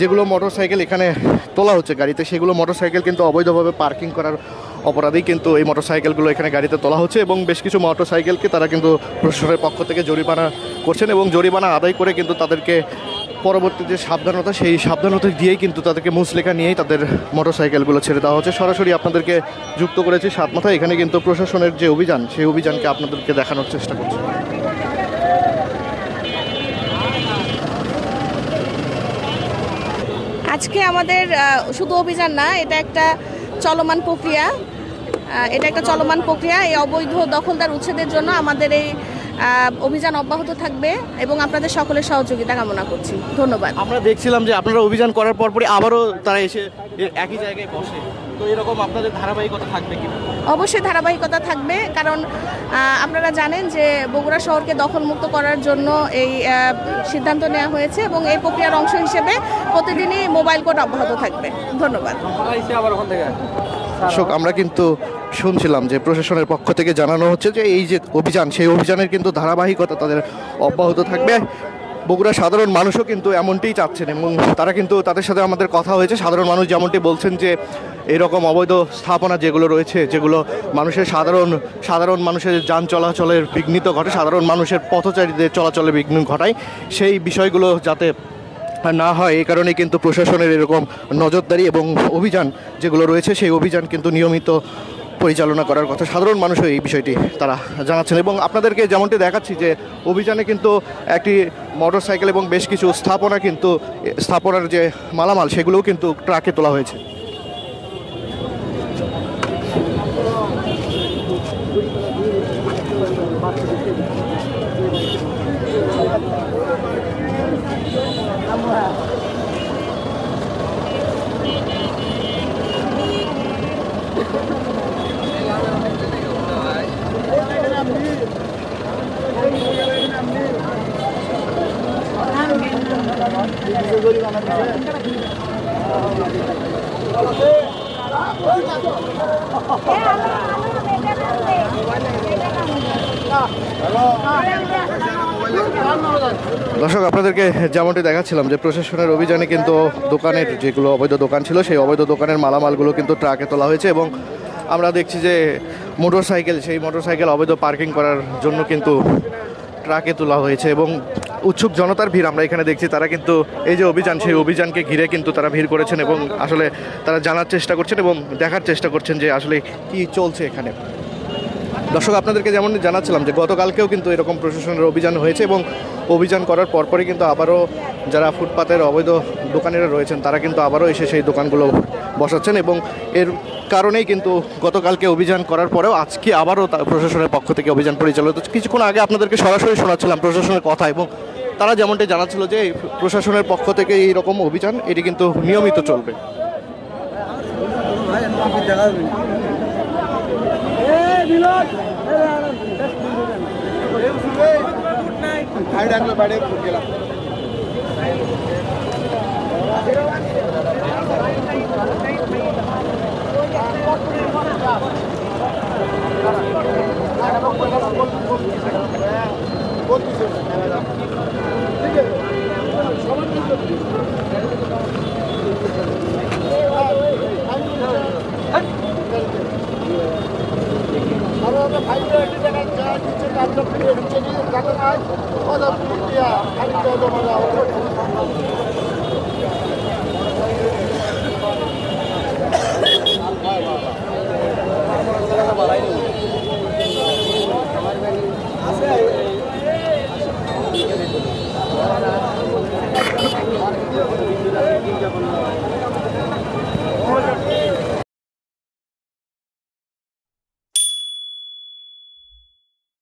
যেগুলো মোটরসাইকেল এখানে তোলা হচ্ছে গাড়িতে, সেগুলো মোটরসাইকেল কিন্তু অবৈধভাবে পার্কিং করার অপরাধেই কিন্তু এই মোটরসাইকেলগুলো এখানে গাড়িতে তোলা হচ্ছে এবং বেশ কিছু মোটরসাইকেলকে তারা কিন্তু প্রশাসনের পক্ষ থেকে জরিমানা করছেন এবং জরিমানা আদায় করে কিন্তু তাদেরকে পরবর্তী যে সাবধানতা, সেই সাবধানতা দিয়েই কিন্তু তাদেরকে মুচলেখা নিয়েই তাদের মোটরসাইকেলগুলো ছেড়ে দেওয়া হচ্ছে। সরাসরি আপনাদেরকে যুক্ত করেছি সাতমাথা। এখানে কিন্তু প্রশাসনের যে অভিযান, সেই অভিযানকে আপনাদেরকে দেখানোর চেষ্টা করছি। আজকে আমাদের শুধু অভিযান না, এটা একটা চলমান প্রক্রিয়া। এই অবৈধ দখলদার উচ্ছেদের জন্য আমাদের এই অভিযান অব্যাহত থাকবে এবং আপনাদের সকলের সহযোগিতা কামনা করছি। ধন্যবাদ। আমরা দেখছিলাম যে আপনারা অভিযান করার পরপরই আবারও তারা এসে একই জায়গায় বসে, তো এরকম আপনাদের ধারাবাহিকতা থাকবে কি? অবশ্যই ধারাবাহিকতা থাকবে, কারণ আপনারা জানেন যে বগুড়া শহরকে দখলমুক্ত করার জন্য এই সিদ্ধান্ত নেওয়া হয়েছে এবং এই প্রক্রিয়ার অংশ হিসেবে প্রতিদিনই মোবাইল কোর্ট অব্যাহত থাকবে। ধন্যবাদ। দর্শক, আমরা কিন্তু শুনছিলাম যে প্রশাসনের পক্ষ থেকে জানানো হচ্ছে যে এই যে অভিযান, সেই অভিযানের কিন্তু ধারাবাহিকতা তাদের অব্যাহত থাকবে। বগুড়া সাধারণ মানুষও কিন্তু এমনটিই চাচ্ছেন এবং তারা কিন্তু, তাদের সাথে আমাদের কথা হয়েছে, সাধারণ মানুষ যেমনটি বলছেন যে এরকম অবৈধ স্থাপনা যেগুলো রয়েছে, যেগুলো মানুষের সাধারণ মানুষের যান চলাচলের বিঘ্নিত ঘটে, সাধারণ মানুষের পথচারীদের চলাচলের বিঘ্ন ঘটায়, সেই বিষয়গুলো যাতে না হয় এই কারণে কিন্তু প্রশাসনের এরকম নজরদারি এবং অভিযান যেগুলো রয়েছে, সেই অভিযান কিন্তু নিয়মিত পরিচালনা করার কথা। সাধারণ মানুষও এই বিষয়টি তারা জানাচ্ছেন এবং আপনাদেরকে যেমনটি দেখাচ্ছি যে অভিযানে কিন্তু একটি মোটরসাইকেল এবং বেশ কিছু স্থাপনার যে মালামাল, সেগুলোও কিন্তু ট্রাকে তোলা হয়েছে। দর্শক, আপনাদেরকে যেমনটি দেখাচ্ছিলাম যে প্রশাসনের অভিযানে কিন্তু দোকানের যেগুলো অবৈধ দোকান ছিল, সেই অবৈধ দোকানের মালামালগুলো কিন্তু ট্রাকে তোলা হয়েছে এবং আমরা দেখছি যে সেই মোটরসাইকেল অবৈধ পার্কিং করার জন্য কিন্তু ট্রাকে তোলা হয়েছে এবং উৎসুক জনতার ভিড় আমরা এখানে দেখছি। তারা কিন্তু এই যে অভিযান, সেই অভিযানকে ঘিরে কিন্তু তারা ভিড় করেছেন এবং আসলে তারা জানার চেষ্টা করছেন এবং দেখার চেষ্টা করছেন যে আসলে কি চলছে এখানে। দর্শক, আপনাদেরকে যেমন জানাচ্ছিলাম যে গতকালকেও কিন্তু এরকম প্রশাসনের অভিযান হয়েছে এবং অভিযান করার পরপরই কিন্তু আবারও যারা ফুটপাতের অবৈধ দোকানিরা রয়েছেন, তারা কিন্তু আবারও এসে সেই দোকানগুলো বসাচ্ছেন এবং এর কারণেই কিন্তু গতকালকে অভিযান করার পরেও আজকে আবারও প্রশাসনের পক্ষ থেকে অভিযান পরিচালিত। কিছুক্ষণ আগে আপনাদেরকে সরাসরি শোনাচ্ছিলাম প্রশাসনের কথা এবং তারা যেমনটি জানাচ্ছিল যে প্রশাসনের পক্ষ থেকে এইরকম অভিযান, এটি কিন্তু নিয়মিত চলবে। বাইরে